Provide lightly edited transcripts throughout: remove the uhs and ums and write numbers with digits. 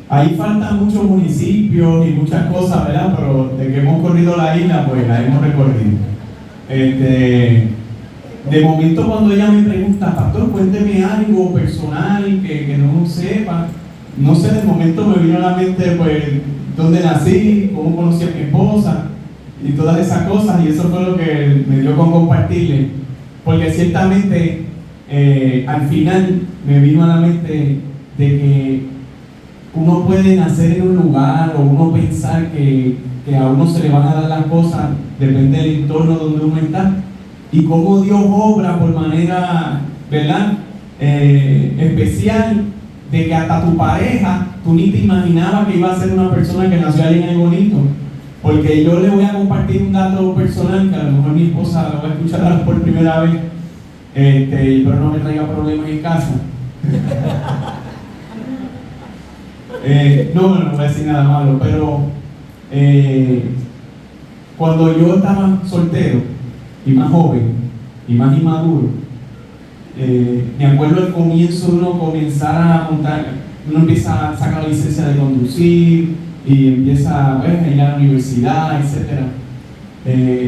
Ahí faltan muchos municipios y muchas cosas, ¿verdad? Pero de que hemos corrido la isla, pues la hemos recorrido. De momento cuando ella me pregunta, pastor, cuénteme algo personal que no sepa. No sé, de momento me vino a la mente, pues, dónde nací, cómo conocí a mi esposa y todas esas cosas, y eso fue lo que me dio con compartirle. Porque ciertamente, al final me vino a la mente de que uno puede nacer en un lugar o uno pensar que a uno se le van a dar las cosas, depende del entorno donde uno está, y cómo Dios obra por manera, ¿verdad? Especial, de que hasta tu pareja, tú ni te imaginabas que iba a ser una persona que nació ahí en el bonito. Porque yo le voy a compartir un dato personal que a lo mejor mi esposa lo va a escuchar por primera vez, pero no me traiga problemas en casa. No voy a decir nada malo, pero cuando yo estaba soltero y más joven y más inmaduro, me acuerdo del comienzo de uno comenzar a montar, uno empieza a sacar la licencia de conducir y empieza a ir a la universidad, etc.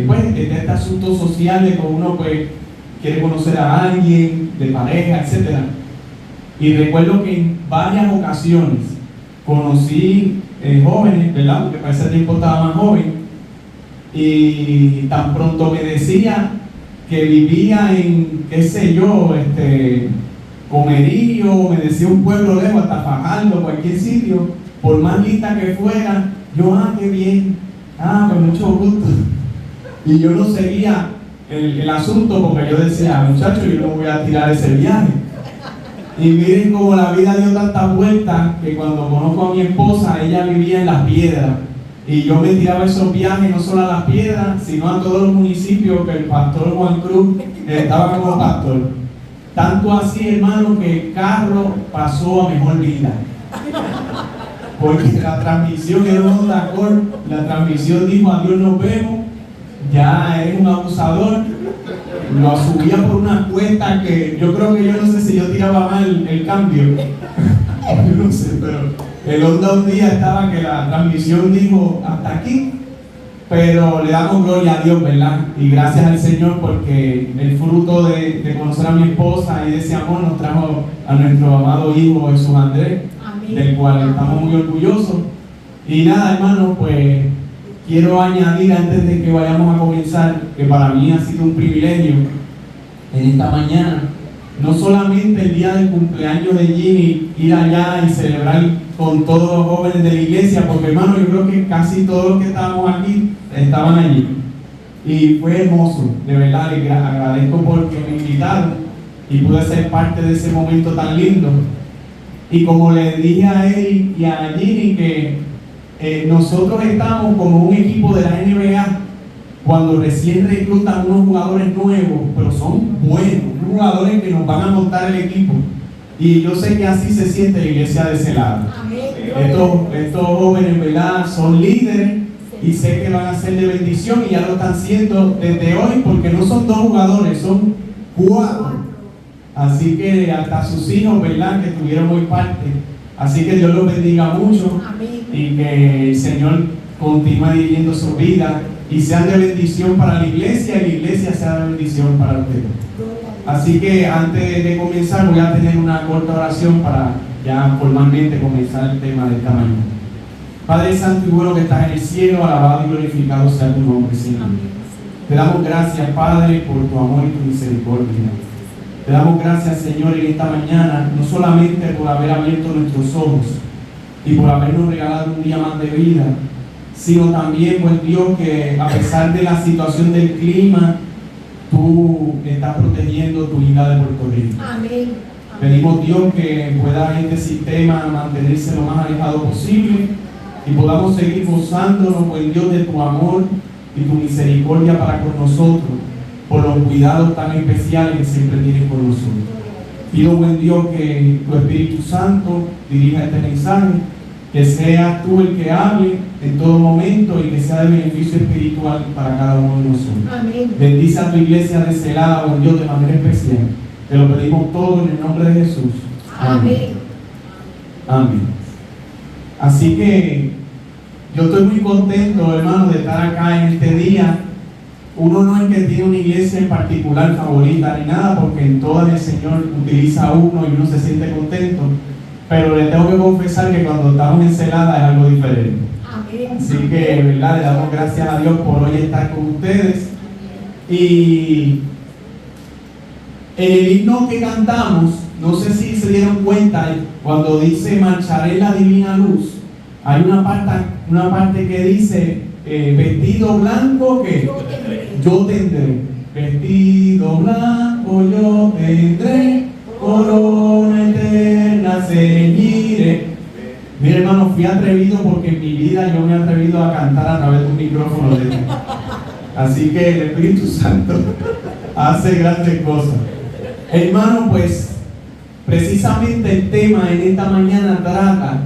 Pues este asunto social de que uno pues quiere conocer a alguien, de pareja, etc. Y recuerdo que en varias ocasiones conocí jóvenes, ¿verdad? Porque para ese tiempo estaba más joven, y tan pronto me decía que vivía en, qué sé yo, Comerío, me decía un pueblo lejos, hasta Fajardo, cualquier sitio, por más lista que fuera, yo, qué bien, con mucho gusto. Y yo no seguía el asunto porque yo decía, muchachos, yo no voy a tirar ese viaje. Y miren cómo la vida dio tantas vueltas que cuando conozco a mi esposa, ella vivía en Las Piedras. Y yo me tiraba esos viajes no solo a Las Piedras, sino a todos los municipios que el pastor Juan Cruz estaba como pastor. Tanto así, hermano, que el carro pasó a mejor vida. Porque la transmisión era un Honda Accord, la transmisión dijo, adiós, nos vemos, ya eres un abusador. Lo subía por una cuesta que yo creo que yo no sé si yo tiraba mal el cambio. Yo no sé, pero el Honda un día estaba que la transmisión dijo hasta aquí, pero le damos gloria a Dios, ¿verdad? Y gracias al Señor porque el fruto de conocer a mi esposa y de ese amor nos trajo a nuestro amado hijo Jesús Andrés, amén, del cual estamos muy orgullosos. Y nada, hermano, pues quiero añadir antes de que vayamos a comenzar, que para mí ha sido un privilegio en esta mañana, no solamente el día del cumpleaños de Jimmy, ir allá y celebrar con todos los jóvenes de la iglesia, porque hermano, yo creo que casi todos los que estábamos aquí estaban allí. Y fue hermoso, de verdad, les agradezco porque me invitaron y pude ser parte de ese momento tan lindo. Y como le dije a él y a Jimmy que nosotros estamos como un equipo de la NBA cuando recién reclutan unos jugadores nuevos, pero son buenos, unos jugadores que nos van a montar el equipo. Y yo sé que así se siente la iglesia de ese lado. Estos jóvenes, ¿verdad?, son líderes y sé que van a ser de bendición y ya lo están siendo desde hoy porque no son 2 jugadores, son 4. Así que hasta sus hijos, ¿verdad?, que estuvieron muy parte. Así que Dios los bendiga mucho. Amén. Y que el Señor continúe dirigiendo su vida y sean de bendición para la iglesia y la iglesia sea de bendición para ustedes. Así que antes de comenzar voy a tener una corta oración para ya formalmente comenzar el tema de esta mañana. Padre Santo y bueno que estás en el cielo, alabado y glorificado sea tu nombre, Señor. Te damos gracias, Padre, por tu amor y tu misericordia. Te damos gracias, Señor, en esta mañana, no solamente por haber abierto nuestros ojos y por habernos regalado un día más de vida, sino también, buen Dios, que a pesar de la situación del clima, tú estás protegiendo tu isla de Puerto Rico. Amén. Pedimos, Dios, que pueda este sistema mantenerse lo más alejado posible y podamos seguir gozándonos, buen Dios, de tu amor y tu misericordia para con nosotros, por los cuidados tan especiales que siempre tienes con nosotros. Pido, buen Dios, que tu Espíritu Santo dirija este mensaje, que seas tú el que hable en todo momento y que sea de beneficio espiritual para cada uno de nosotros. Amén. Bendice a tu iglesia de ese lado, buen Dios, de manera especial. Te lo pedimos todo en el nombre de Jesús. Amén. Amén. Así que yo estoy muy contento, hermano, de estar acá en este día. Uno no es que tiene una iglesia en particular favorita ni nada, porque en todas el Señor utiliza a uno y uno se siente contento. Pero le tengo que confesar que cuando estamos en Celada es algo diferente. Así que, ¿verdad? Le damos gracias a Dios por hoy estar con ustedes. Y el himno que cantamos, no sé si se dieron cuenta, cuando dice marcharé en la divina luz, hay una parte que dice vestido blanco que yo tendré. Vestido blanco yo tendré, corona eterna ceñiré. Mira, hermano, fui atrevido porque en mi vida yo me he atrevido a cantar a través de un micrófono de así que el Espíritu Santo hace grandes cosas. Hermano, pues precisamente el tema en esta mañana trata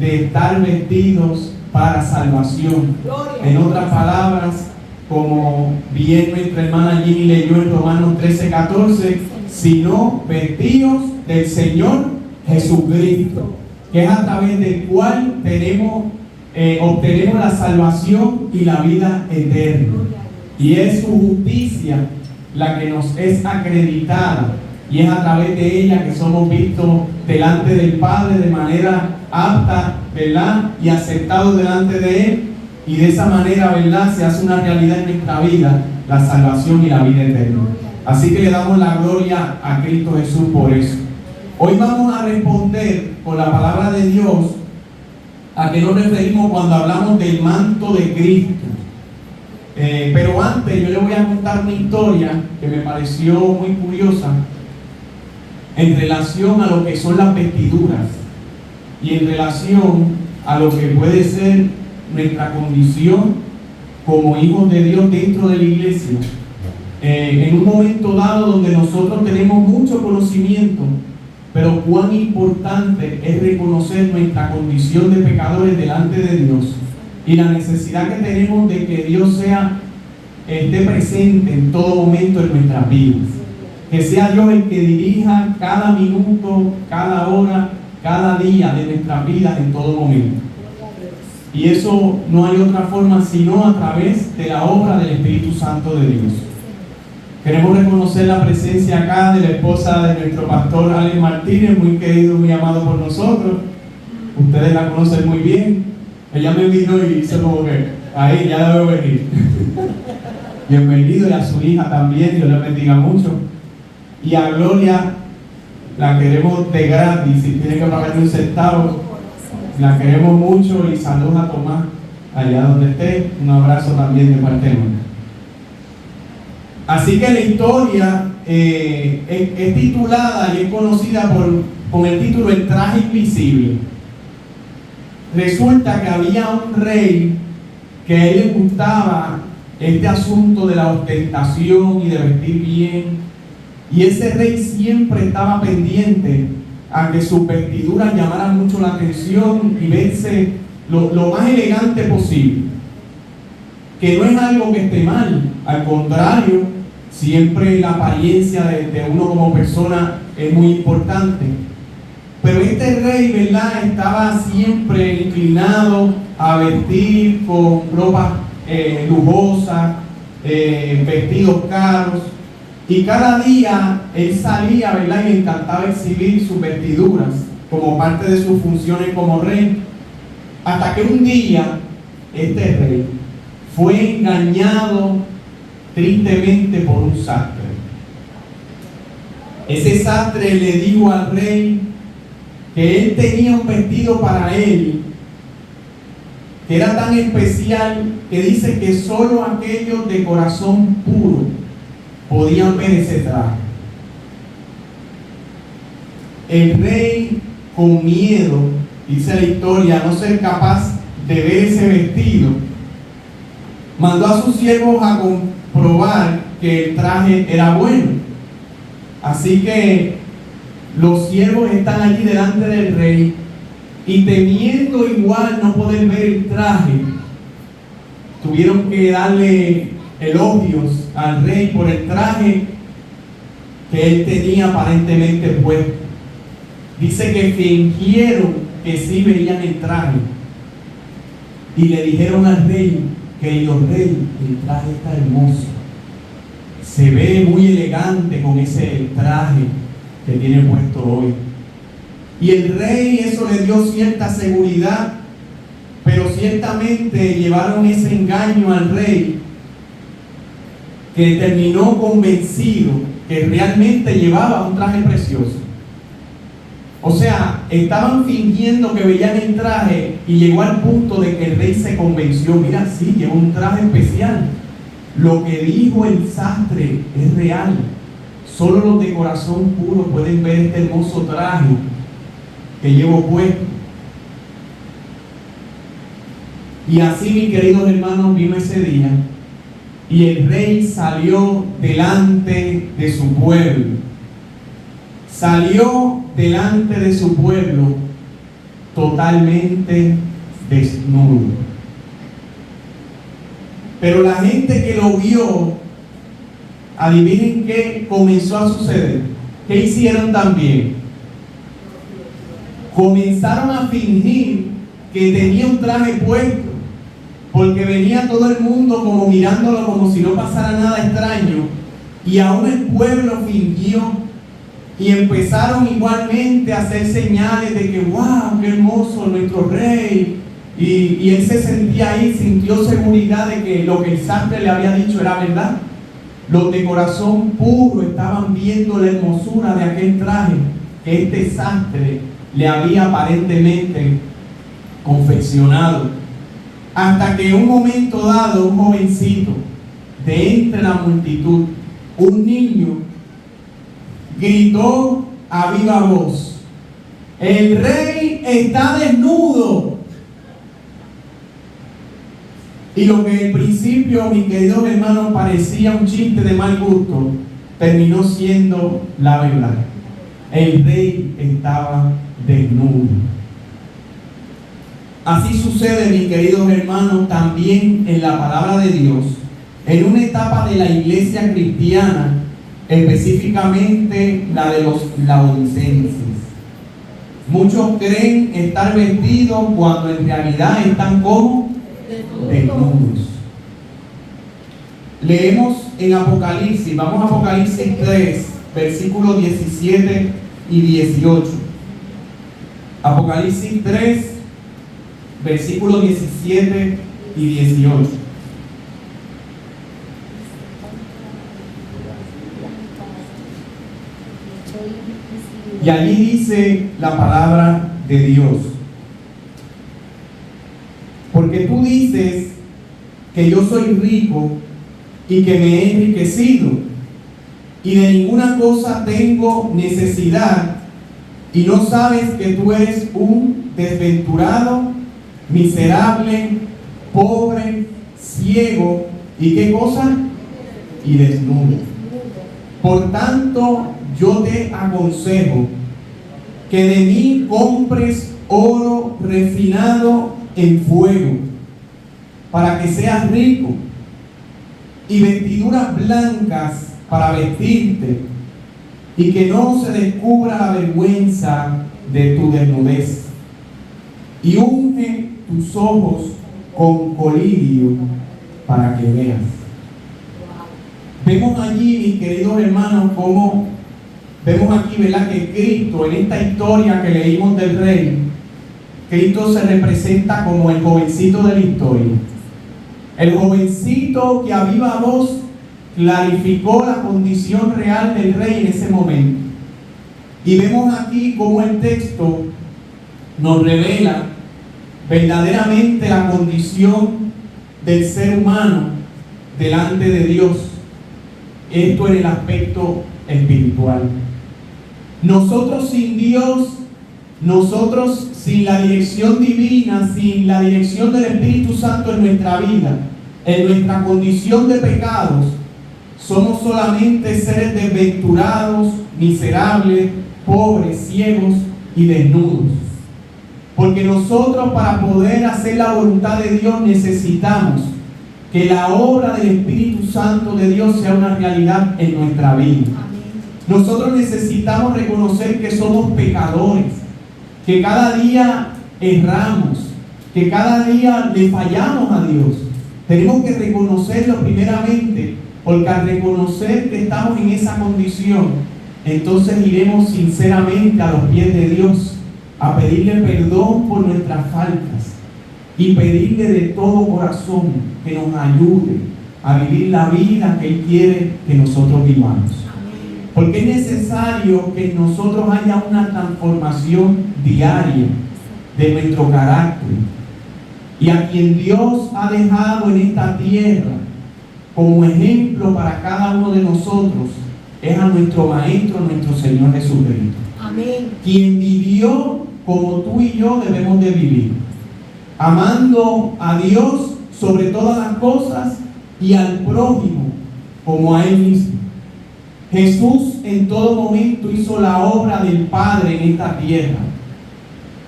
de estar vestidos para salvación. En otras palabras, como bien nuestra hermana Ginny leyó en Romanos 13:14, sino vestidos del Señor Jesucristo, que es a través del cual obtenemos la salvación y la vida eterna. Y es su justicia la que nos es acreditada, y es a través de ella que somos vistos delante del Padre de manera apta, ¿verdad? Y aceptados delante de Él, y de esa manera, ¿verdad?, se hace una realidad en nuestra vida la salvación y la vida eterna. Así que le damos la gloria a Cristo Jesús por eso. Hoy vamos a responder con la palabra de Dios a qué nos referimos cuando hablamos del manto de Cristo. Pero antes yo le voy a contar una historia que me pareció muy curiosa en relación a lo que son las vestiduras y en relación a lo que puede ser nuestra condición como hijos de Dios dentro de la iglesia. En un momento dado donde nosotros tenemos mucho conocimiento, pero cuán importante es reconocer nuestra condición de pecadores delante de Dios y la necesidad que tenemos de que Dios esté presente en todo momento en nuestras vidas. Que sea Dios el que dirija cada minuto, cada hora, cada día de nuestras vidas en todo momento. Y eso no hay otra forma sino a través de la obra del Espíritu Santo de Dios. Queremos reconocer la presencia acá de la esposa de nuestro pastor Alex Martínez, muy querido, muy amado por nosotros. Ustedes la conocen muy bien. Ella me vino y hizo como que ahí ya la veo venir. Bienvenido, y a su hija también, Dios la bendiga mucho. Y a Gloria la queremos de gratis, si tiene que pagarle un centavo, la queremos mucho, y saludos a Tomás allá donde esté. Un abrazo también de parte nuestra. Así que la historia es titulada y es conocida con el título El traje invisible. Resulta que había un rey que a él le gustaba este asunto de la ostentación y de vestir bien, y ese rey siempre estaba pendiente a que sus vestiduras llamaran mucho la atención y verse lo más elegante posible, que no es algo que esté mal, al contrario, siempre la apariencia de uno como persona es muy importante. Pero este rey, ¿verdad?, estaba siempre inclinado a vestir con ropa lujosa, vestidos caros, y cada día él salía, ¿verdad?, y le encantaba exhibir sus vestiduras como parte de sus funciones como rey, hasta que un día este rey fue engañado tristemente por un sastre. Ese sastre le dijo al rey que él tenía un vestido para él que era tan especial que dice que solo aquellos de corazón puro podían ver ese traje. El rey, con miedo, dice la historia, a no ser capaz de ver ese vestido, mandó a sus siervos a comprobar que el traje era bueno. Así que los siervos están allí delante del rey, y temiendo igual no poder ver el traje, tuvieron que darle elogios al rey por el traje que él tenía aparentemente puesto. Dice que fingieron que sí veían el traje, y le dijeron al rey: querido rey, el traje está hermoso, se ve muy elegante con ese traje que tiene puesto hoy. Y el rey eso le dio cierta seguridad, pero ciertamente llevaron ese engaño al rey, que terminó convencido que realmente llevaba un traje precioso. O sea, estaban fingiendo que veían el traje y llegó al punto de que el rey se convenció: mira, sí, lleva un traje especial. Lo que dijo el sastre es real. Solo los de corazón puro pueden ver este hermoso traje que llevo puesto. Y así, mis queridos hermanos, vino ese día y el rey salió delante de su pueblo. Salió delante de su pueblo totalmente desnudo. Pero la gente que lo vio, adivinen qué comenzó a suceder. ¿Qué hicieron también? Comenzaron a fingir que tenía un traje puesto, porque venía todo el mundo como mirándolo como si no pasara nada extraño, y aún el pueblo fingió, y empezaron igualmente a hacer señales de que wow, qué hermoso nuestro rey, y él se sentía ahí, sintió seguridad de que lo que el sastre le había dicho era verdad. Los de corazón puro estaban viendo la hermosura de aquel traje que este sastre le había aparentemente confeccionado. Hasta que en un momento dado, un jovencito de entre la multitud, un niño, gritó a viva voz: el rey está desnudo. Y lo que en principio, mis queridos hermanos, parecía un chiste de mal gusto, terminó siendo la verdad. El rey estaba desnudo. Así sucede, mis queridos hermanos, también en la palabra de Dios, en una etapa de la iglesia cristiana, específicamente la de los laodicenses. Muchos creen estar vestidos cuando en realidad están como desnudos. Leemos en Apocalipsis, vamos a Apocalipsis 3, versículos 17 y 18. Apocalipsis 3, versículos 17 y 18. Y allí dice la palabra de Dios: porque tú dices que yo soy rico y que me he enriquecido y de ninguna cosa tengo necesidad, y no sabes que tú eres un desventurado, miserable, pobre, ciego, ¿y qué cosa? Y desnudo. Por tanto, yo te aconsejo que de mí compres oro refinado en fuego, para que seas rico, y vestiduras blancas para vestirte, y que no se descubra la vergüenza de tu desnudez, y unge tus ojos con colirio para que veas. Vemos allí, mis queridos hermanos, cómo vemos aquí, ¿verdad?, que Cristo, en esta historia que leímos del rey, Cristo se representa como el jovencito de la historia. El jovencito que a viva voz clarificó la condición real del rey en ese momento. Y vemos aquí cómo el texto nos revela verdaderamente la condición del ser humano delante de Dios. Esto en el aspecto espiritual. Nosotros sin Dios, nosotros sin la dirección divina, sin la dirección del Espíritu Santo en nuestra vida, en nuestra condición de pecados, somos solamente seres desventurados, miserables, pobres, ciegos y desnudos. Porque nosotros, para poder hacer la voluntad de Dios, necesitamos que la obra del Espíritu Santo de Dios sea una realidad en nuestra vida. Nosotros necesitamos reconocer que somos pecadores, que cada día erramos, que cada día le fallamos a Dios. Tenemos que reconocerlo primeramente, porque al reconocer que estamos en esa condición, entonces iremos sinceramente a los pies de Dios a pedirle perdón por nuestras faltas y pedirle de todo corazón que nos ayude a vivir la vida que Él quiere que nosotros vivamos. Porque es necesario que en nosotros haya una transformación diaria de nuestro carácter. Y a quien Dios ha dejado en esta tierra como ejemplo para cada uno de nosotros es a nuestro Maestro, nuestro Señor Jesucristo. Amén. Quien vivió como tú y yo debemos de vivir, amando a Dios sobre todas las cosas y al prójimo como a Él mismo. Jesús en todo momento hizo la obra del Padre en esta tierra.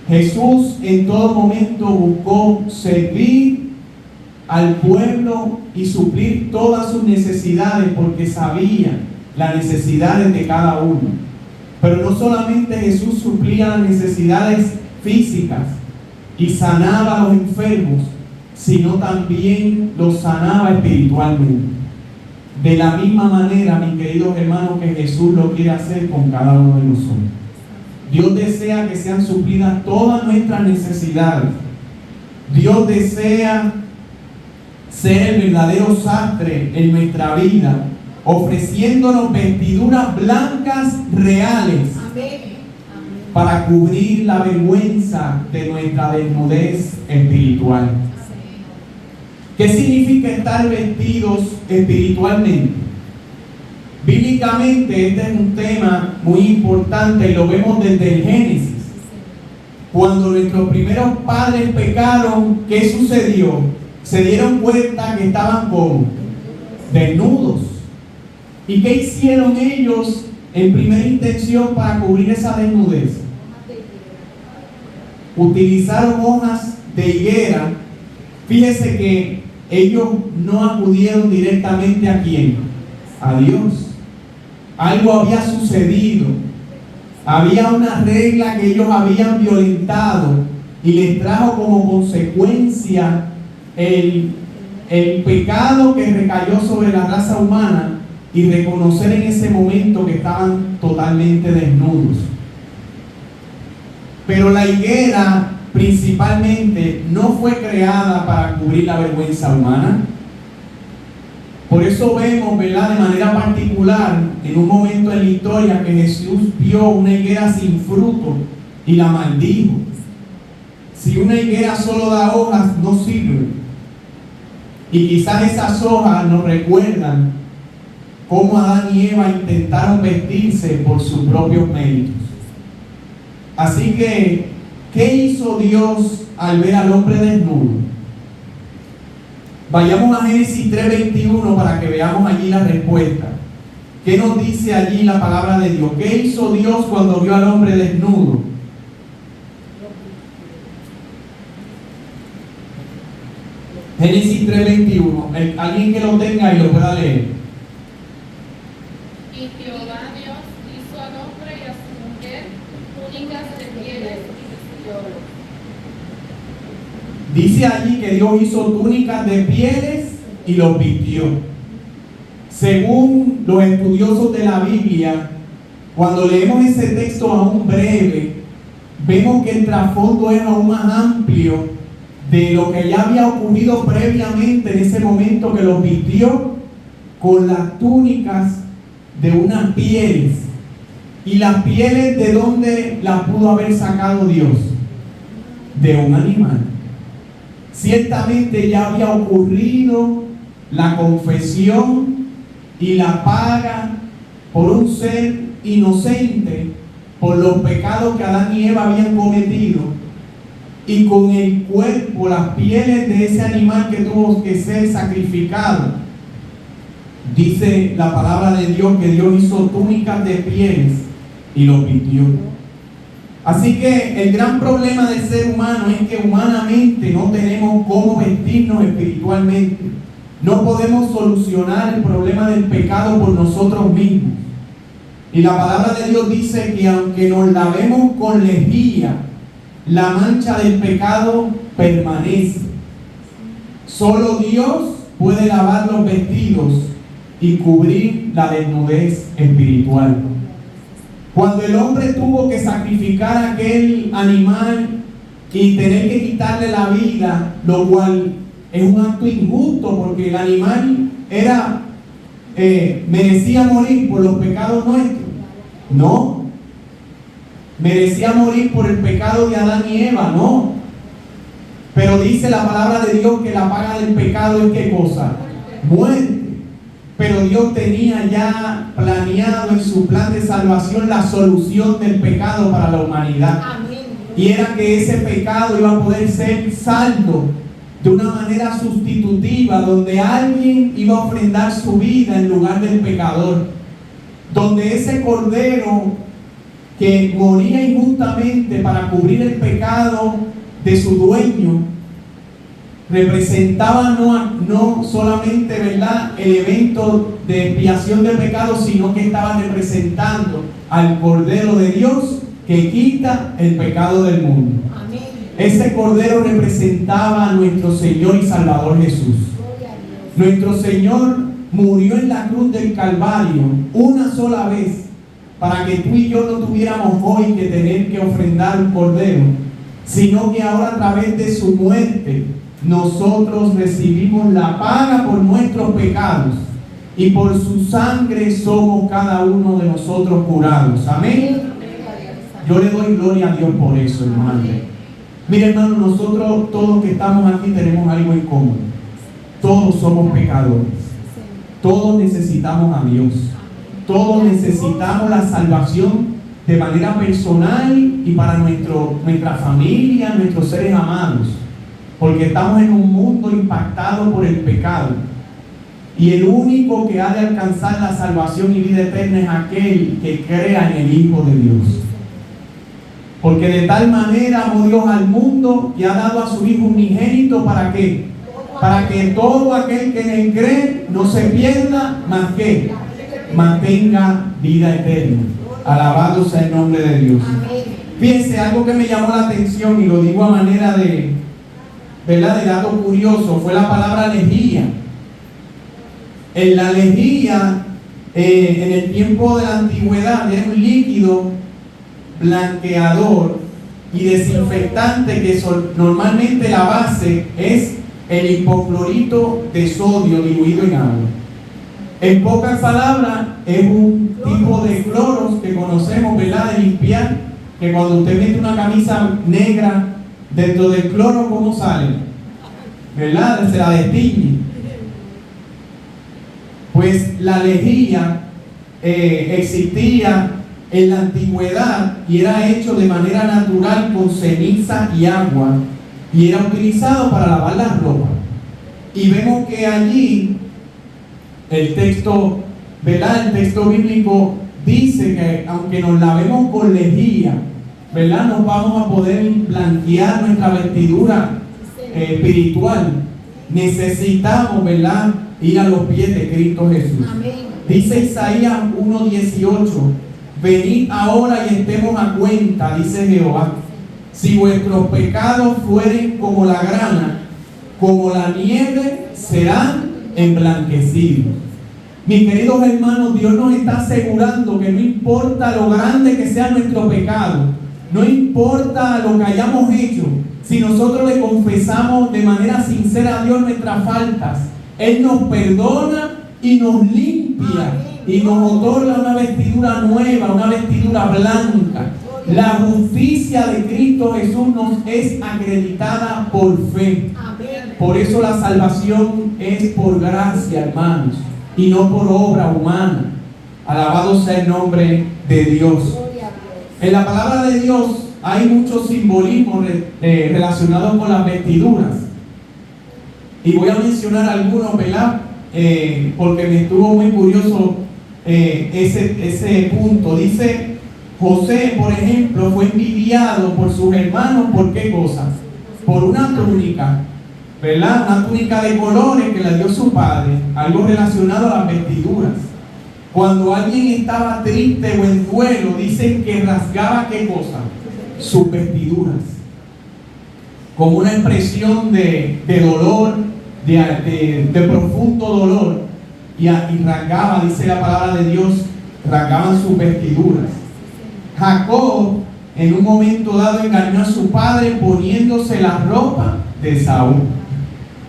Jesús en todo momento buscó servir al pueblo y suplir todas sus necesidades, porque sabía las necesidades de cada uno. Pero no solamente Jesús suplía las necesidades físicas y sanaba a los enfermos, sino también los sanaba espiritualmente. De la misma manera, mis queridos hermanos, que Jesús lo quiere hacer con cada uno de nosotros. Dios desea que sean suplidas todas nuestras necesidades. Dios desea ser el verdadero sastre en nuestra vida, ofreciéndonos vestiduras blancas reales. Amén. Para cubrir la vergüenza de nuestra desnudez espiritual. ¿Qué significa estar vestidos espiritualmente? Bíblicamente este es un tema muy importante y lo vemos desde el Génesis. Cuando nuestros primeros padres pecaron, ¿qué sucedió? Se dieron cuenta que estaban como desnudos. ¿Y qué hicieron ellos en primera intención para cubrir esa desnudez? Utilizaron hojas de higuera. Fíjese que ellos no acudieron directamente a ¿quién? A Dios. Algo había sucedido. Había una regla que ellos habían violentado y les trajo como consecuencia el pecado que recayó sobre la raza humana, y reconocer en ese momento que estaban totalmente desnudos. Pero la higuera principalmente no fue creada para cubrir la vergüenza humana. Por eso vemos, ¿verdad?, de manera particular en un momento en la historia que Jesús vio una higuera sin fruto y la maldijo. Si una higuera solo da hojas, no sirve. Y quizás esas hojas nos recuerdan cómo Adán y Eva intentaron vestirse por sus propios méritos. Así que, ¿qué hizo Dios al ver al hombre desnudo? Vayamos a Génesis 3:21 para que veamos allí la respuesta. ¿Qué nos dice allí la palabra de Dios? ¿Qué hizo Dios cuando vio al hombre desnudo? Génesis 3:21. Alguien que lo tenga y lo pueda leer. Y Jehová Dios hizo al hombre y a su mujer túnicas de pieles y vistiólos. Dice allí que Dios hizo túnicas de pieles y los vistió. Según los estudiosos de la Biblia, cuando leemos ese texto aún breve, vemos que el trasfondo es aún más amplio de lo que ya había ocurrido previamente en ese momento, que los vistió con las túnicas de unas pieles. ¿Y las pieles de dónde las pudo haber sacado Dios? De un animal. Ciertamente ya había ocurrido la confesión y la paga por un ser inocente por los pecados que Adán y Eva habían cometido, y con el cuerpo, las pieles de ese animal que tuvo que ser sacrificado. Dice la palabra de Dios que Dios hizo túnicas de pieles y los vistió. Así que el gran problema del ser humano es que humanamente no tenemos cómo vestirnos espiritualmente. No podemos solucionar el problema del pecado por nosotros mismos. Y la palabra de Dios dice que aunque nos lavemos con lejía, la mancha del pecado permanece. Solo Dios puede lavar los vestidos y cubrir la desnudez espiritual. Cuando el hombre tuvo que sacrificar a aquel animal y tener que quitarle la vida, lo cual es un acto injusto porque el animal merecía morir por los pecados nuestros. No. Merecía morir por el pecado de Adán y Eva. No. Pero dice la palabra de Dios que la paga del pecado es ¿qué cosa? Muerte. Pero Dios tenía ya planeado en su plan de salvación la solución del pecado para la humanidad. Y era que ese pecado iba a poder ser saldo de una manera sustitutiva, donde alguien iba a ofrendar su vida en lugar del pecador, donde ese cordero que moría injustamente para cubrir el pecado de su dueño representaba no solamente, ¿verdad?, el evento de expiación del pecado, sino que estaba representando al Cordero de Dios que quita el pecado del mundo. Amén. Ese Cordero representaba a nuestro Señor y Salvador Jesús. Nuestro Señor murió en la cruz del Calvario una sola vez para que tú y yo no tuviéramos hoy que tener que ofrendar un cordero, sino que ahora a través de su muerte nosotros recibimos la paga por nuestros pecados y por su sangre somos cada uno de nosotros curados. Amén. Yo le doy gloria a Dios por eso, hermano. Mire, hermano, nosotros todos que estamos aquí tenemos algo en común. Todos somos pecadores. Todos necesitamos a Dios. Todos necesitamos la salvación de manera personal y para nuestra familia, nuestros seres amados. Porque estamos en un mundo impactado por el pecado. Y el único que ha de alcanzar la salvación y vida eterna es aquel que crea en el Hijo de Dios. Porque de tal manera amó Dios al mundo que ha dado a su Hijo unigénito. ¿Para qué? Para que todo aquel que en él cree no se pierda, más que mantenga vida eterna. Alabado sea el nombre de Dios. Fíjense, algo que me llamó la atención y lo digo a manera de dato curioso, fue la palabra lejía. En la lejía, en el tiempo de la antigüedad, era un líquido blanqueador y desinfectante que normalmente la base es el hipoclorito de sodio diluido en agua. En pocas palabras, es un tipo de cloros que conocemos, ¿verdad?, de limpiar, que cuando usted mete una camisa negra dentro del cloro, ¿cómo sale? ¿Verdad? Se la destiñe. Pues la lejía existía en la antigüedad y era hecho de manera natural con ceniza y agua y era utilizado para lavar la ropa. Y vemos que allí el texto, ¿verdad?, el texto bíblico dice que aunque nos lavemos con lejía, ¿verdad?, nos vamos a poder blanquear nuestra vestidura espiritual. Necesitamos, ¿verdad?, ir a los pies de Cristo Jesús. Amén. Dice Isaías 1:18: venid ahora y estemos a cuenta, dice Jehová. Si vuestros pecados fueren como la grana, como la nieve, serán emblanquecidos. Mis queridos hermanos, Dios nos está asegurando que no importa lo grande que sea nuestro pecado, no importa lo que hayamos hecho, si nosotros le confesamos de manera sincera a Dios nuestras faltas, Él nos perdona y nos limpia y nos otorga una vestidura nueva, una vestidura blanca. La justicia de Cristo Jesús nos es acreditada por fe. Por eso la salvación es por gracia, hermanos, y no por obra humana. Alabado sea el nombre de Dios. En la palabra de Dios hay muchos simbolismos relacionados con las vestiduras. Y voy a mencionar algunos, ¿verdad? Porque me estuvo muy curioso ese punto. Dice, José, por ejemplo, fue envidiado por sus hermanos. ¿Por qué cosas? Por una túnica, ¿verdad? Una túnica de colores que le dio su padre, algo relacionado a las vestiduras. Cuando alguien estaba triste o en duelo, dicen que rasgaba ¿qué cosa? Sus vestiduras. como una expresión de dolor, de profundo dolor, y rasgaba, dice la palabra de Dios, rasgaban sus vestiduras. Jacob en un momento dado engañó a su padre poniéndose la ropa de Saúl.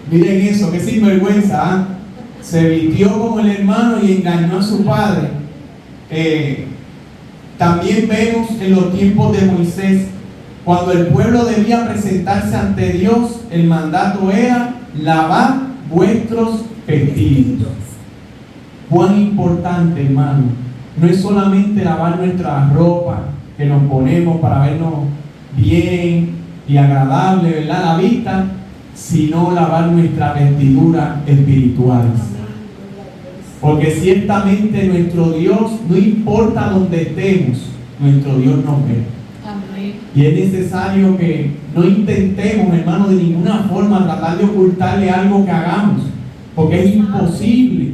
Miren eso, qué sinvergüenza, ¿eh? Se vistió como el hermano y engañó a su padre. También vemos en los tiempos de Moisés, cuando el pueblo debía presentarse ante Dios, el mandato era: lavar vuestros vestidos. Cuán importante, hermano, no es solamente lavar nuestra ropa que nos ponemos para vernos bien y agradable, ¿verdad?, a la vista, sino lavar nuestras vestiduras espirituales. Porque ciertamente nuestro Dios, no importa donde estemos, nuestro Dios nos ve. Amén. Y es necesario que no intentemos, hermano, de ninguna forma tratar de ocultarle algo que hagamos, porque es imposible.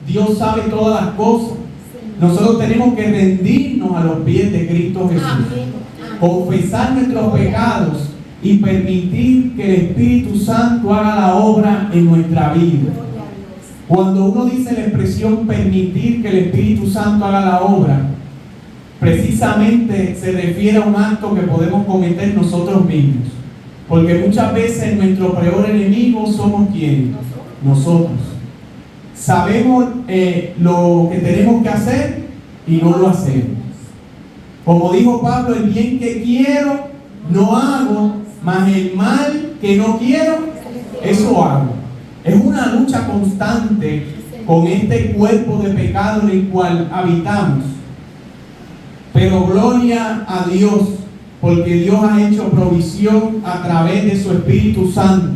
Dios sabe todas las cosas. Nosotros tenemos que rendirnos a los pies de Cristo Jesús, confesar nuestros pecados y permitir que el Espíritu Santo haga la obra en nuestra vida. Cuando uno dice la expresión permitir que el Espíritu Santo haga la obra, precisamente se refiere a un acto que podemos cometer nosotros mismos. Porque muchas veces nuestro peor enemigo somos ¿quiénes? Nosotros. Sabemos lo que tenemos que hacer y no lo hacemos. Como dijo Pablo, el bien que quiero no hago, mas el mal que no quiero, eso hago. Es una lucha constante con este cuerpo de pecado en el cual habitamos. Pero gloria a Dios, porque Dios ha hecho provisión a través de su Espíritu Santo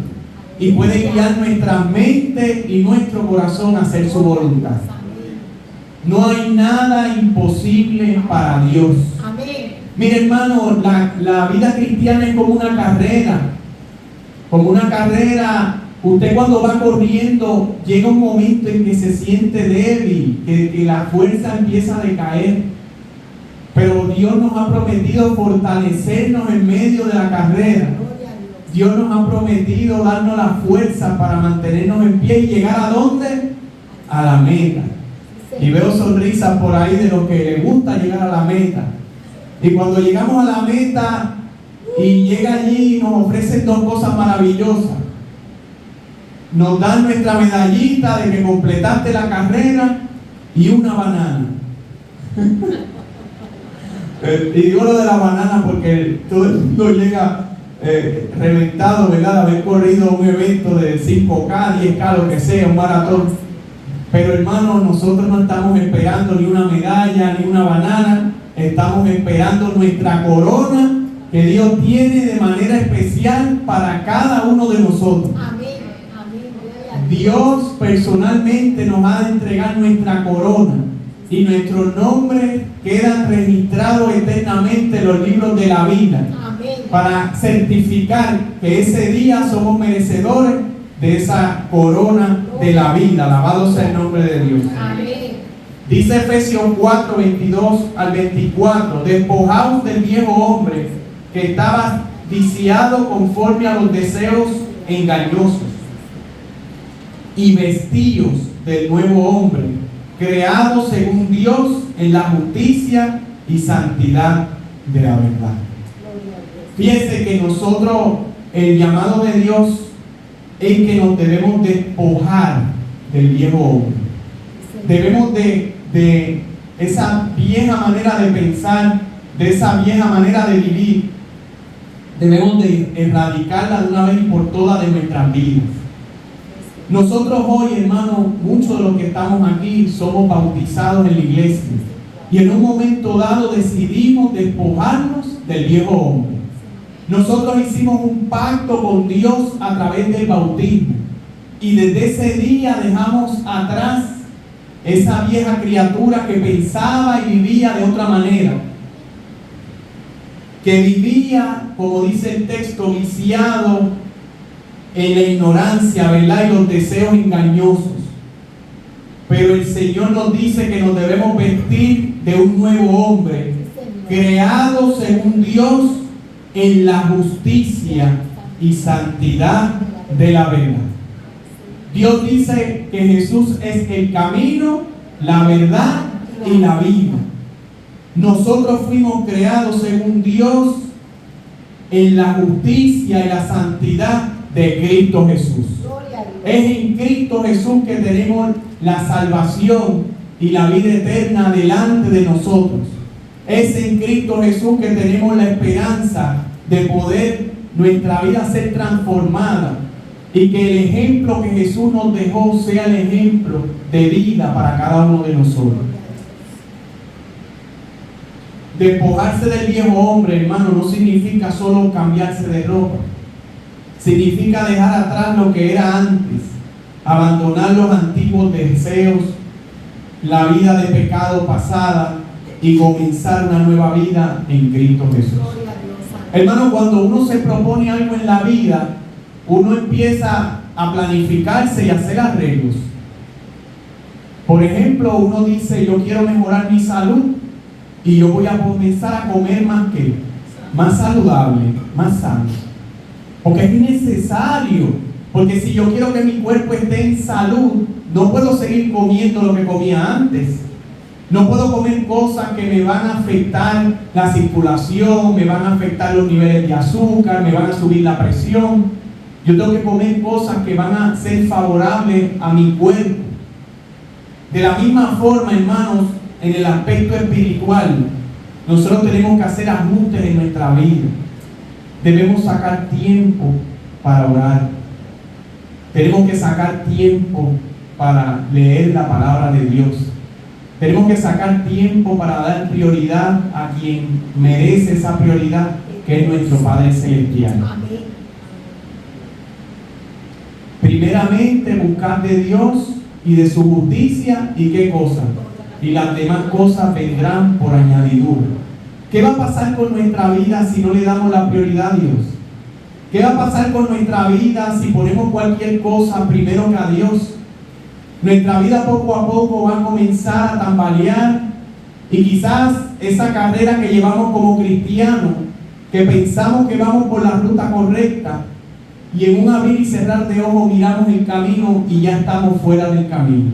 y puede guiar nuestra mente y nuestro corazón a hacer su voluntad. No hay nada imposible para Dios. Mire, hermano, la vida cristiana es como una carrera. Como una carrera. Usted cuando va corriendo, llega un momento en que se siente débil, que la fuerza empieza a decaer. Pero Dios nos ha prometido fortalecernos en medio de la carrera. Dios nos ha prometido darnos la fuerza para mantenernos en pie y llegar ¿a dónde? A la meta. Y veo sonrisas por ahí de los que les gusta llegar a la meta. Y cuando llegamos a la meta y llega allí, nos ofrecen dos cosas maravillosas. Nos dan nuestra medallita de que completaste la carrera y una banana. Y digo lo de la banana porque todo el mundo llega reventado, ¿verdad?, de haber corrido un evento de 5K, 10K, lo que sea, un maratón. Pero hermanos, nosotros no estamos esperando ni una medalla, ni una banana. Estamos esperando nuestra corona que Dios tiene de manera especial para cada uno de nosotros. Dios personalmente nos ha de entregar nuestra corona y nuestros nombres quedan registrados eternamente en los libros de la vida. Para certificar que ese día somos merecedores de esa corona de la vida. Alabado sea el nombre de Dios. Dice Efesios 4, 22 al 24: despojaos del viejo hombre que estaba viciado conforme a los deseos engañosos, y vestíos del nuevo hombre, creado según Dios en la justicia y santidad de la verdad. Fíjense que nosotros, el llamado de Dios es que nos debemos despojar del viejo hombre. Debemos de esa vieja manera de pensar, de esa vieja manera de vivir. Debemos de erradicarla de una vez y por todas de nuestras vidas. Nosotros hoy, hermanos, muchos de los que estamos aquí somos bautizados en la iglesia y en un momento dado decidimos despojarnos del viejo hombre. Nosotros hicimos un pacto con Dios a través del bautismo y desde ese día dejamos atrás esa vieja criatura que pensaba y vivía de otra manera, que vivía, como dice el texto, viciado en la ignorancia, ¿verdad?, y los deseos engañosos. Pero el Señor nos dice que nos debemos vestir de un nuevo hombre, creado según Dios en la justicia y santidad de la verdad. Dios dice que Jesús es el camino, la verdad y la vida. Nosotros fuimos creados según Dios en la justicia y la santidad de Cristo Jesús. Es en Cristo Jesús que tenemos la salvación y la vida eterna delante de nosotros. Es en Cristo Jesús que tenemos la esperanza de poder nuestra vida ser transformada y que el ejemplo que Jesús nos dejó sea el ejemplo de vida para cada uno de nosotros. Despojarse del viejo hombre, hermano, no significa solo cambiarse de ropa. Significa dejar atrás lo que era antes, abandonar los antiguos deseos, la vida de pecado pasada y comenzar una nueva vida en Cristo Jesús. Hermano, cuando uno se propone algo en la vida, uno empieza a planificarse y a hacer arreglos. Por ejemplo, uno dice, yo quiero mejorar mi salud y yo voy a comenzar a comer más saludable, más sano. Porque es necesario, porque si yo quiero que mi cuerpo esté en salud, no puedo seguir comiendo lo que comía antes. No puedo comer cosas que me van a afectar la circulación, me van a afectar los niveles de azúcar, me van a subir la presión. Yo tengo que comer cosas que van a ser favorables a mi cuerpo. De la misma forma, hermanos, en el aspecto espiritual, nosotros tenemos que hacer ajustes en nuestra vida. Debemos sacar tiempo para orar. Tenemos que sacar tiempo para leer la palabra de Dios. Tenemos que sacar tiempo para dar prioridad a quien merece esa prioridad, que es nuestro Padre Celestial. Primeramente, buscar de Dios y de su justicia, ¿y qué cosa? Y las demás cosas vendrán por añadidura. ¿Qué va a pasar con nuestra vida si no le damos la prioridad a Dios? ¿Qué va a pasar con nuestra vida si ponemos cualquier cosa primero que a Dios? Nuestra vida poco a poco va a comenzar a tambalear y quizás esa carrera que llevamos como cristianos, que pensamos que vamos por la ruta correcta y en un abrir y cerrar de ojos miramos el camino y ya estamos fuera del camino.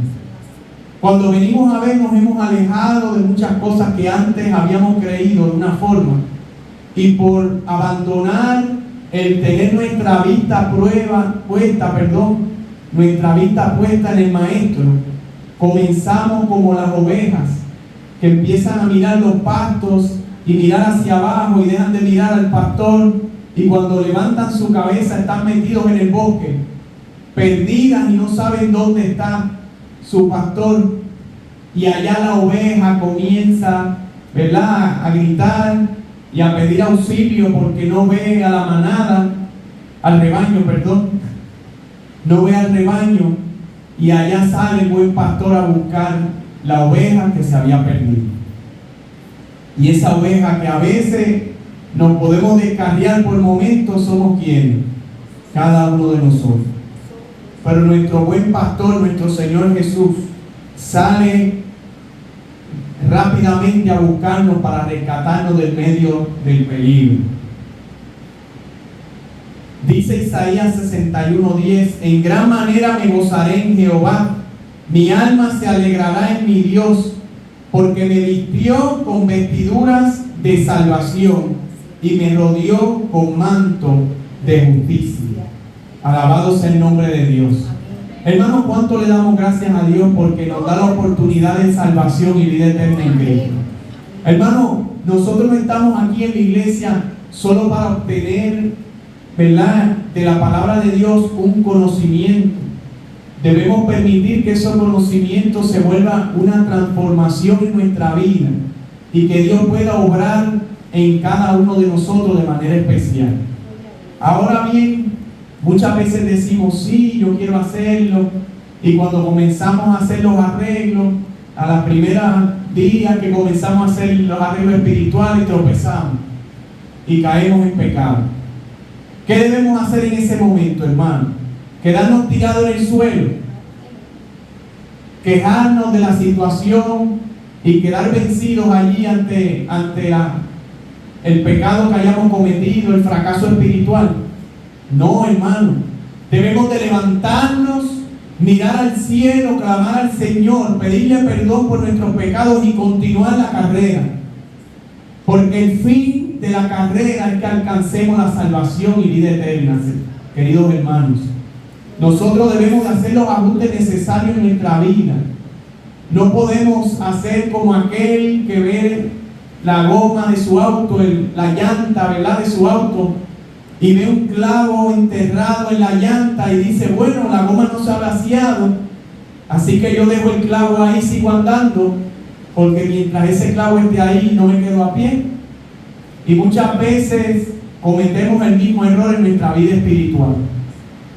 Cuando venimos a ver, nos hemos alejado de muchas cosas que antes habíamos creído de una forma, y por abandonar el tener nuestra vista puesta en el Maestro, comenzamos como las ovejas que empiezan a mirar los pastos y mirar hacia abajo y dejan de mirar al pastor, y cuando levantan su cabeza están metidos en el bosque, perdidas y no saben dónde está su pastor. Y allá la oveja comienza, ¿verdad?, a gritar y a pedir auxilio porque no ve a la manada, al rebaño, no ve al rebaño, y allá sale el buen pastor a buscar la oveja que se había perdido. Y esa oveja que a veces nos podemos descarriar por momentos, somos quienes, cada uno de nosotros. Pero nuestro buen pastor, nuestro Señor Jesús, sale rápidamente a buscarnos para rescatarnos del medio del peligro. Dice Isaías 61:10: en gran manera me gozaré en Jehová, mi alma se alegrará en mi Dios, porque me vistió con vestiduras de salvación y me rodeó con manto de justicia. Alabado sea el nombre de Dios. Hermanos, ¿cuánto le damos gracias a Dios porque nos da la oportunidad de salvación y vida eterna en Cristo? Hermanos, nosotros no estamos aquí en la iglesia solo para obtener, ¿verdad?, de la palabra de Dios un conocimiento. Debemos permitir que esos conocimientos se vuelva una transformación en nuestra vida y que Dios pueda obrar en cada uno de nosotros de manera especial. Ahora bien, muchas veces decimos, sí, yo quiero hacerlo, y cuando comenzamos a hacer los arreglos, a las primeras días que comenzamos a hacer los arreglos espirituales, tropezamos y caemos en pecado. ¿Qué debemos hacer en ese momento, hermano? ¿Quedarnos tirados en el suelo? ¿Quejarnos de la situación y quedar vencidos allí ante el pecado que hayamos cometido, el fracaso espiritual? No, hermano. Debemos de levantarnos, mirar al cielo, clamar al Señor, pedirle perdón por nuestros pecados y continuar la carrera. Porque el fin de la carrera es que alcancemos la salvación y vida eterna, queridos hermanos. Nosotros debemos de hacer los ajustes necesarios en nuestra vida. No podemos hacer como aquel que ve la goma de su auto, la llanta, ¿verdad?, de su auto, y ve un clavo enterrado en la llanta y dice, bueno, la goma no se ha vaciado, así que yo dejo el clavo ahí, sigo andando, porque mientras ese clavo esté ahí no me quedo a pie. Y muchas veces cometemos el mismo error en nuestra vida espiritual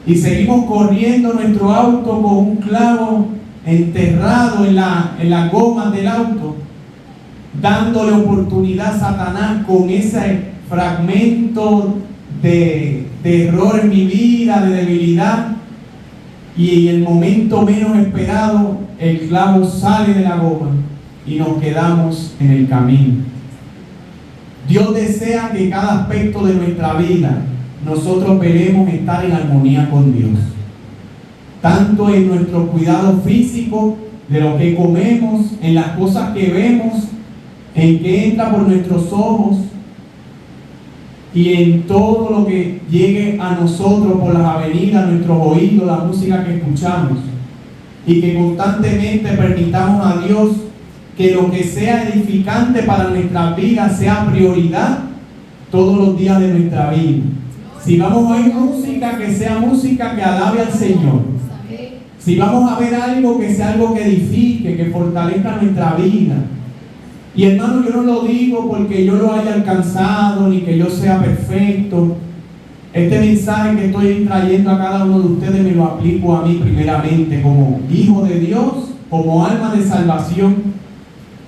y seguimos corriendo nuestro auto con un clavo enterrado en la goma del auto, dándole oportunidad a Satanás con ese fragmento de error en mi vida, de debilidad, y en el momento menos esperado el clavo sale de la goma y nos quedamos en el camino. Dios desea que cada aspecto de nuestra vida nosotros veremos estar en armonía con Dios, tanto en nuestro cuidado físico, de lo que comemos, en las cosas que vemos, en que entra por nuestros ojos, y en todo lo que llegue a nosotros por las avenidas, nuestros oídos, la música que escuchamos, y que constantemente permitamos a Dios que lo que sea edificante para nuestras vidas sea prioridad todos los días de nuestra vida. Si vamos a oír música, que sea música que alabe al Señor. Si vamos a ver algo, que sea algo que edifique, que fortalezca nuestra vida. Y hermano, yo no lo digo porque yo lo haya alcanzado, ni que yo sea perfecto. Este mensaje que estoy trayendo a cada uno de ustedes me lo aplico a mí primeramente, como hijo de Dios, como alma de salvación,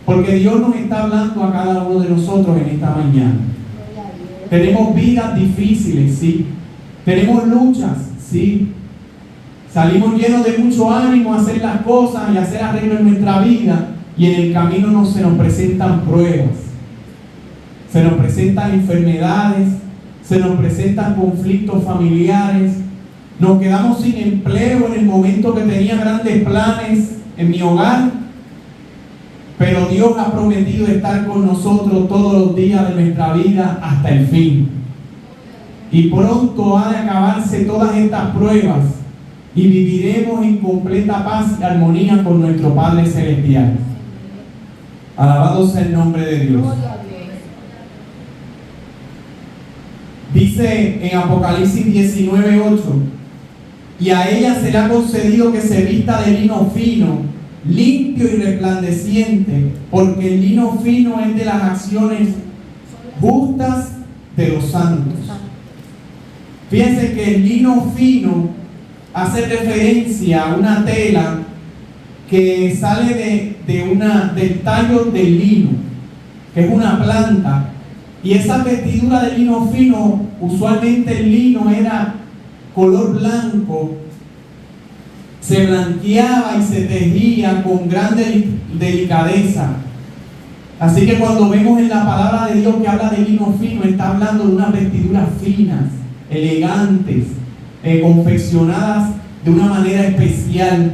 porque Dios nos está hablando a cada uno de nosotros en esta mañana. Tenemos vidas difíciles, sí. Tenemos luchas, sí. Salimos llenos de mucho ánimo a hacer las cosas y a hacer arreglo en nuestra vida, y en el camino se nos presentan pruebas, se nos presentan enfermedades, se nos presentan conflictos familiares, nos quedamos sin empleo en el momento que tenía grandes planes en mi hogar, pero Dios ha prometido estar con nosotros todos los días de nuestra vida hasta el fin. Y pronto ha de acabarse todas estas pruebas y viviremos en completa paz y armonía con nuestro Padre Celestial. Alabado sea el nombre de Dios. Dice en Apocalipsis 19:8, y a ella será concedido que se vista de lino fino, limpio y resplandeciente, porque el lino fino es de las acciones justas de los santos. Fíjense que el lino fino hace referencia a una tela que sale del tallo del lino, que es una planta, y esa vestidura de lino fino, usualmente el lino era color blanco, se blanqueaba y se tejía con gran delicadeza. Así que cuando vemos en la palabra de Dios que habla de lino fino, está hablando de unas vestiduras finas, elegantes, confeccionadas de una manera especial.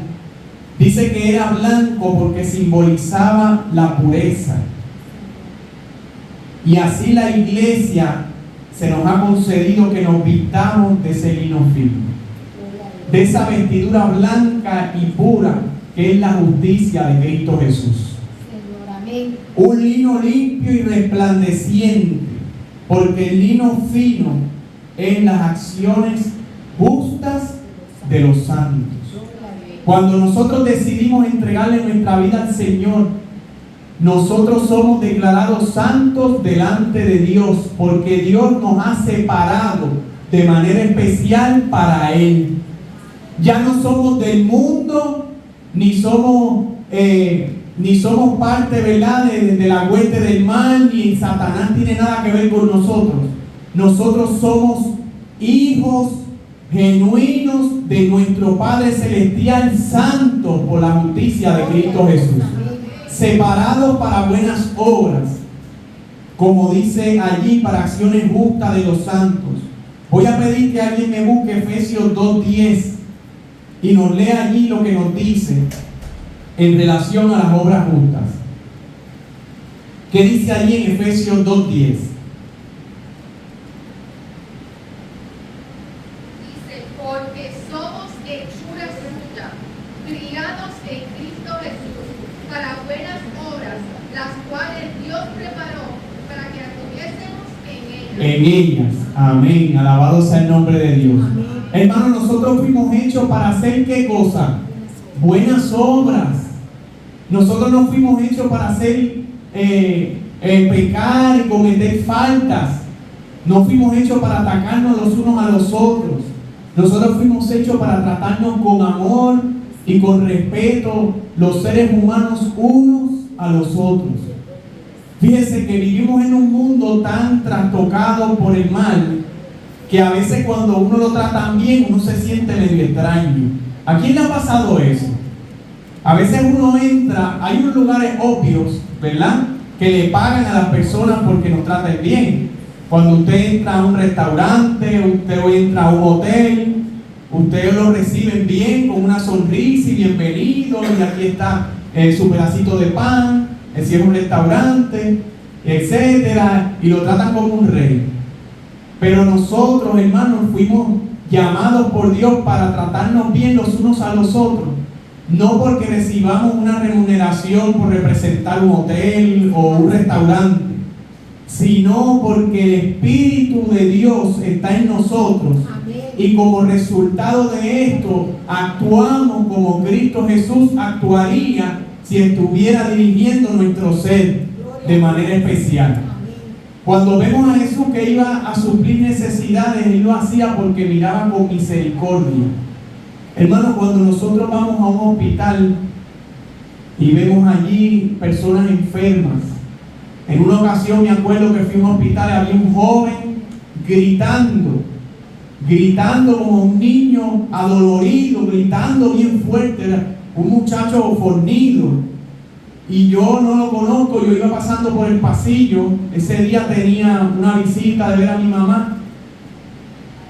Dice que era blanco porque simbolizaba la pureza. Y así la iglesia se nos ha concedido que nos vistamos de ese lino fino, de esa vestidura blanca y pura que es la justicia de Cristo Jesús. Un lino limpio y resplandeciente, porque el lino fino es las acciones justas de los santos. Cuando nosotros decidimos entregarle nuestra vida al Señor, nosotros somos declarados santos delante de Dios, porque Dios nos ha separado de manera especial para Él. Ya no somos del mundo, ni somos parte, ¿verdad?, de la hueste del mal, ni Satanás tiene nada que ver con nosotros. Nosotros somos hijos genuinos de nuestro Padre Celestial, santos por la justicia de Cristo Jesús, separados para buenas obras, como dice allí, para acciones justas de los santos. Voy a pedir que alguien me busque Efesios 2:10 y nos lea allí lo que nos dice en relación a las obras justas. ¿Qué dice allí en Efesios 2:10? Dice, porque somos hechura suya, criados en Cristo Jesús, para buenas obras, las cuales Dios preparó para que anduviésemos en ellas. Amén. Alabado sea el nombre de Dios. Hermanos, nosotros fuimos hechos para hacer ¿qué cosa? Buenas obras. Nosotros no fuimos hechos para hacer pecar y cometer faltas. No fuimos hechos para atacarnos los unos a los otros. Nosotros fuimos hechos para tratarnos con amor y con respeto los seres humanos unos a los otros. Fíjense que vivimos en un mundo tan trastocado por el mal que a veces cuando uno lo trata bien uno se siente medio extraño. ¿A quién le ha pasado eso? A veces uno entra, hay unos lugares obvios, ¿verdad?, que le pagan a las personas porque nos traten bien. Cuando usted entra a un restaurante, usted entra a un hotel, usted lo reciben bien con una sonrisa y bienvenido, y aquí está su pedacito de pan, si es un restaurante, etcétera, y lo tratan como un rey. Pero nosotros, hermanos, fuimos llamados por Dios para tratarnos bien los unos a los otros. No porque recibamos una remuneración por representar un hotel o un restaurante, sino porque el Espíritu de Dios está en nosotros. Amén. Y como resultado de esto, actuamos como Cristo Jesús actuaría si estuviera dirigiendo nuestro ser de manera especial. Amén. Cuando vemos a Jesús que iba a suplir necesidades, Él lo hacía porque miraba con misericordia. Hermanos, cuando nosotros vamos a un hospital y vemos allí personas enfermas, en una ocasión me acuerdo que fui a un hospital y había un joven gritando como un niño adolorido, gritando bien fuerte, un muchacho fornido, y yo no lo conozco. Yo iba pasando por el pasillo, ese día tenía una visita de ver a mi mamá,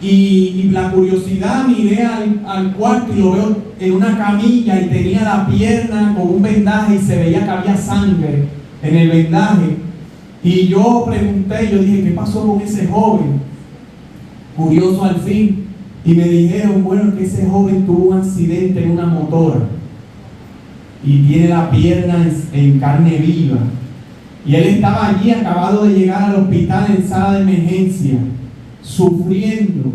y la curiosidad, miré al cuarto y lo veo en una camilla y tenía la pierna con un vendaje y se veía que había sangre en el vendaje. Y yo pregunté, yo dije, ¿qué pasó con ese joven? Curioso al fin. Y me dijeron, bueno, que ese joven tuvo un accidente en una motora y tiene la pierna en carne viva. Y él estaba allí, acabado de llegar al hospital en sala de emergencia, sufriendo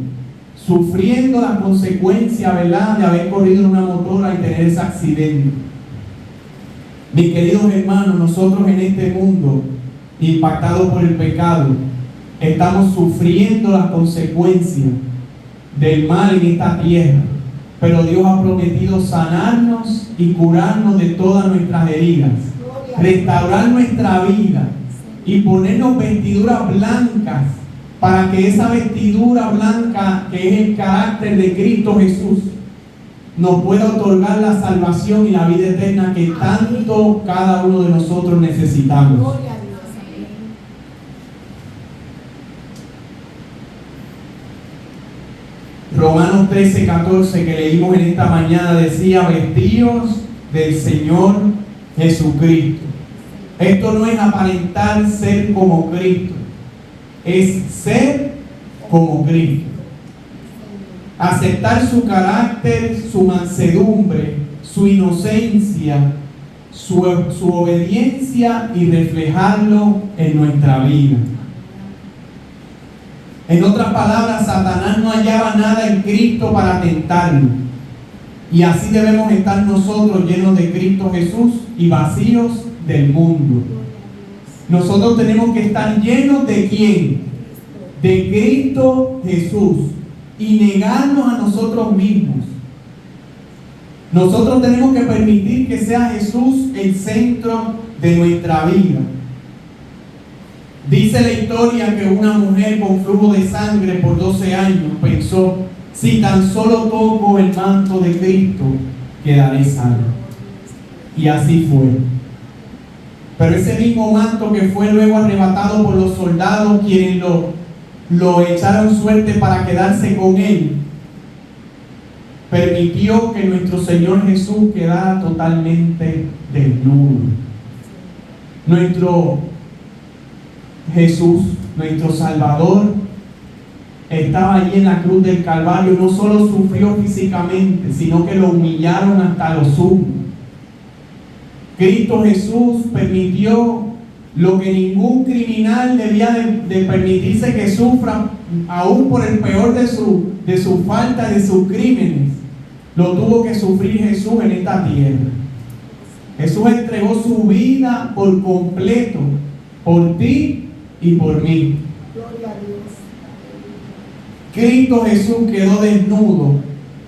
las consecuencias, ¿verdad?, de haber corrido en una motora y tener ese accidente. Mis queridos hermanos, nosotros en este mundo impactados por el pecado, estamos sufriendo las consecuencias del mal en esta tierra, pero Dios ha prometido sanarnos y curarnos de todas nuestras heridas, restaurar nuestra vida y ponernos vestiduras blancas, para que esa vestidura blanca, que es el carácter de Cristo Jesús, nos pueda otorgar la salvación y la vida eterna que tanto cada uno de nosotros necesitamos. Romanos 13:14 que leímos en esta mañana decía, vestidos del Señor Jesucristo. Esto no es aparentar ser como Cristo, es ser como Cristo. Aceptar su carácter, su mansedumbre, su inocencia, su obediencia y reflejarlo en nuestra vida. En otras palabras, Satanás no hallaba nada en Cristo para tentarlo. Y así debemos estar nosotros, llenos de Cristo Jesús y vacíos del mundo. Nosotros tenemos que estar llenos ¿de quién? De Cristo Jesús, y negarnos a nosotros mismos. Nosotros tenemos que permitir que sea Jesús el centro de nuestra vida. Dice la historia que una mujer con flujo de sangre por 12 años pensó, si tan solo toco el manto de Cristo, quedaré sana. Y así fue. Pero ese mismo manto que fue luego arrebatado por los soldados, quienes lo echaron suerte para quedarse con él, permitió que nuestro Señor Jesús quedara totalmente desnudo. Nuestro Jesús, nuestro Salvador, estaba allí en la cruz del Calvario. No solo sufrió físicamente, sino que lo humillaron hasta lo sumo. Cristo Jesús permitió lo que ningún criminal debía de permitirse que sufra, aún por el peor de su falta, de sus crímenes. Lo tuvo que sufrir Jesús en esta tierra. Jesús entregó su vida por completo, por ti y por mí. Gloria a Dios. Cristo Jesús quedó desnudo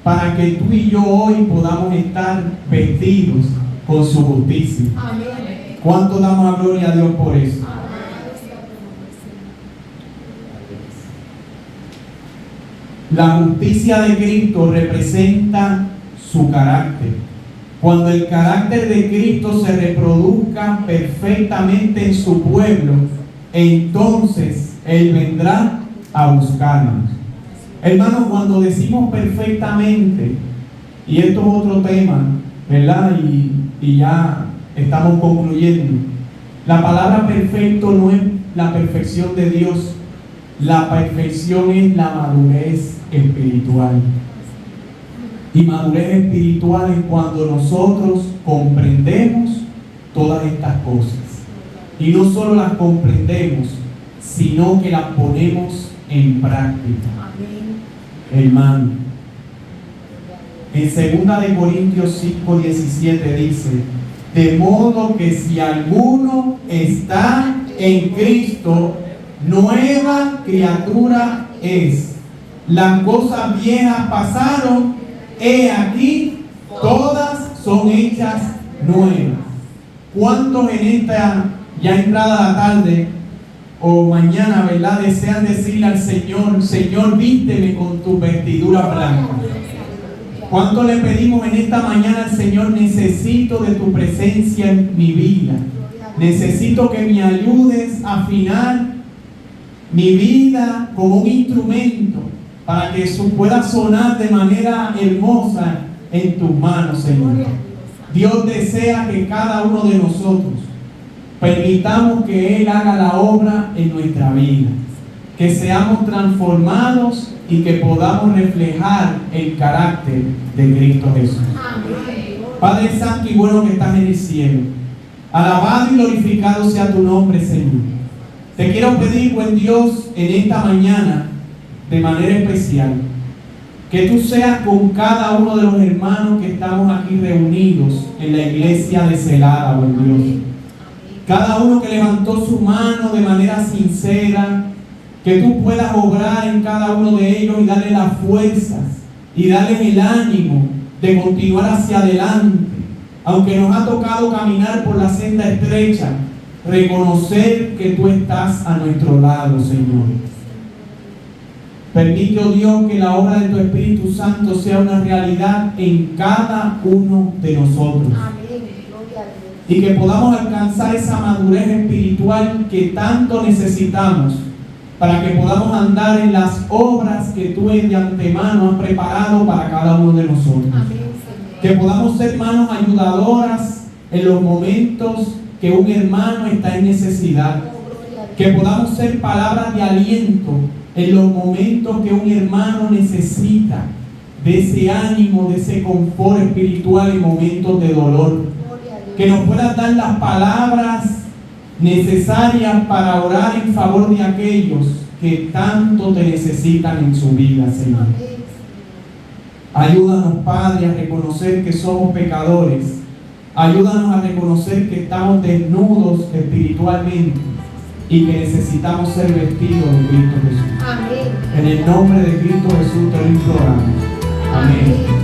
para que tú y yo hoy podamos estar vestidos con su justicia. Amén. ¿Cuánto damos a gloria a Dios por eso? La justicia de Cristo representa su carácter. Cuando el carácter de Cristo se reproduzca perfectamente en su pueblo, entonces Él vendrá a buscarnos. Hermanos, cuando decimos perfectamente, y esto es otro tema, ¿verdad? Y ya estamos concluyendo. La palabra perfecto no es la perfección de Dios. La perfección es la madurez espiritual. Y madurez espiritual es cuando nosotros comprendemos todas estas cosas. Y no solo las comprendemos, sino que las ponemos en práctica. Hermano, en 2 Corintios 5:17 dice: de modo que si alguno está en Cristo, nueva criatura es. Las cosas viejas pasaron, he aquí, todas son hechas nuevas. ¿Cuántos en esta ya entrada la tarde o mañana, ¿verdad?, desean decirle al Señor: Señor, vísteme con tu vestidura blanca? ¿Cuánto le pedimos en esta mañana al Señor: necesito de tu presencia en mi vida? Necesito que me ayudes a afinar mi vida como un instrumento para que eso pueda sonar de manera hermosa en tus manos, Señor. Dios desea que cada uno de nosotros permitamos que Él haga la obra en nuestra vida, que seamos transformados y que podamos reflejar el carácter de Cristo Jesús. Padre Santo y bueno que estás en el cielo, alabado y glorificado sea tu nombre, Señor. Te quiero pedir, buen Dios, en esta mañana, de manera especial, que tú seas con cada uno de los hermanos que estamos aquí reunidos en la iglesia de Celada, buen Dios. Cada uno que levantó su mano de manera sincera, que tú puedas obrar en cada uno de ellos y darle las fuerzas y darles el ánimo de continuar hacia adelante. Aunque nos ha tocado caminar por la senda estrecha, reconocer que tú estás a nuestro lado, Señor. Permite, oh Dios, que la obra de tu Espíritu Santo sea una realidad en cada uno de nosotros. Y que podamos alcanzar esa madurez espiritual que tanto necesitamos para que podamos andar en las obras que tú de antemano has preparado para cada uno de nosotros. Que podamos ser manos ayudadoras en los momentos que un hermano está en necesidad. Que podamos ser palabras de aliento en los momentos que un hermano necesita de ese ánimo, de ese confort espiritual en momentos de dolor. Que nos puedas dar las palabras necesarias para orar en favor de aquellos que tanto te necesitan en su vida, Señor. Ayúdanos, Padre, a reconocer que somos pecadores. Ayúdanos a reconocer que estamos desnudos espiritualmente y que necesitamos ser vestidos de Cristo Jesús. En el nombre de Cristo Jesús te lo imploramos. Amén.